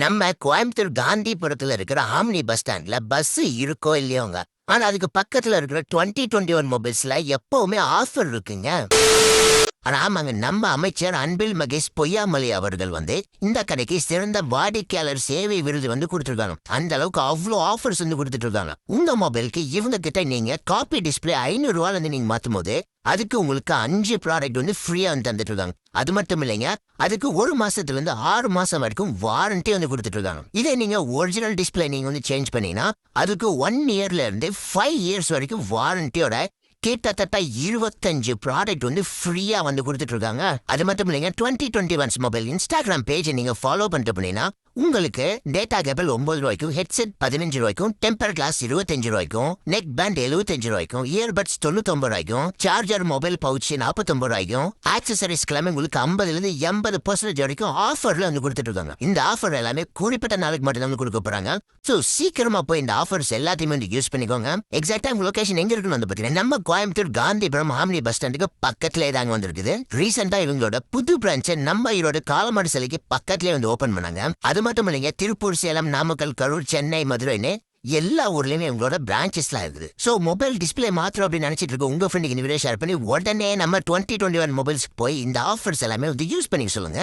நம்ம கோயம்புத்தூர் காந்திபுரத்துல இருக்கிற omni bus ஸ்டாண்ட்ல பஸ் இருக்கோ இல்லையோங்க. ஆனா அதுக்கு பக்கத்துல இருக்கிற 2021 மொபைல்ஸ்ல எப்பவுமே ஆஃபர் இருக்குங்க. ஆனா ஆமாங்க, நம்ம அமைச்சர் அன்பில் மகேஷ் பொய்யாமொழி அவர்கள் இந்த கடைக்கு சிறந்த வாடிக்கையாளர் சேவை விருது கொடுத்துருக்காங்க. அந்த அளவுக்கு அவ்வளோ ஆஃபர்ஸ் கொடுத்துட்டு இருக்காங்க. உங்க மொபைலுக்கு இவங்க கிட்ட நீங்க காப்பி டிஸ்பிளே 500 ரூபாயில நீங்க மாத்தும் போது அதுக்கு உங்களுக்கு 5 ப்ராடக்ட் ஃப்ரீயா தந்துட்டு இருக்காங்க. அது மட்டும் இல்லைங்க, அதுக்கு 1 மாசத்துல இருந்து 6 மாசம் வரைக்கும் வாரண்டி கொடுத்துட்டு இருக்காங்க. இதே நீங்க ஒரிஜினல் டிஸ்பிளே நீங்க சேஞ்ச் பண்ணீங்கன்னா அதுக்கு 1 இயர்ல இருந்து 5 இயர்ஸ் வரைக்கும் வாரண்டியோட கிட்டத்தட்ட 25 ப்ராடக்ட் ஃப்ரீயா கொடுத்துட்டு இருக்காங்க. அது மட்டும் இல்லைங்க, 2021 மொபைல் இன்ஸ்டாகிராம் பேஜ் நீங்க ஃபாலோ பண்ணிட்டு போனீங்கன்னா உங்களுக்கு டேட்டா கேபிள் 9 ரூபாய்க்கும், ஹெட்செட் 15 ரூபாய்க்கும், டெம்பர் கிளாஸ் 25 ரூபாய்க்கும், நெக் பேண்ட் 75 ரூபாய்க்கும், இயர்பட்ஸ் 99 ரூபாய்க்கும், சார்ஜர் மொபைல் பவுச் 49 ரூபாய்க்கும், ஆக்சசரிஸ் கிளம்பி உங்களுக்கு 50ல 80% வரைக்கும் ஆஃபர்ல கொடுத்துட்டு இருக்காங்க. இந்த ஆஃபர் எல்லாமே குறிப்பிட்ட நாளுக்கு மட்டும் கொடுக்க போறாங்க. சோ சீக்கிரமா போய் இந்த ஆஃபர்ஸ் எல்லாத்தையுமே யூஸ் பண்ணிக்கோங்க. எக்ஸாக்டா உங்க லொகேஷன் எங்க இருக்குன்னு பாத்தீங்கன்னா நம்ம கோயம்புத்தூர் காந்திபுரம் ஆம்னி பஸ் ஸ்டாண்டுக்கு பக்கத்திலே தாங்க வந்திருக்குது. ரீசெண்டா இவங்களோட புது பிரான்ச்சை நம்ம ஈரோடு காலமாடு சிலைக்கு பக்கத்திலே ஓபன் பண்ணாங்க. அது மட்டும் இல்லைங்க, திருப்பூர், சேலம், நாமக்கல், கரூர், சென்னை, மதுரைன்னு எல்லா ஊர்லயுமே உங்களோட பிரான்ச்சஸ்லாம் இருக்குது. சோ மொபைல் டிஸ்பிளே மாத்திரம் அப்படின்னு நினைச்சிட்டு இருக்க உங்க ஃப்ரெண்டுக்கு இந்த வீடியோ ஷேர் பண்ணி உடனே நம்ம 2021 மொபைல்ஸ்க்கு போய் இந்த ஆஃபர்ஸ் எல்லாமே யூஸ் பண்ணி சொல்லுங்க.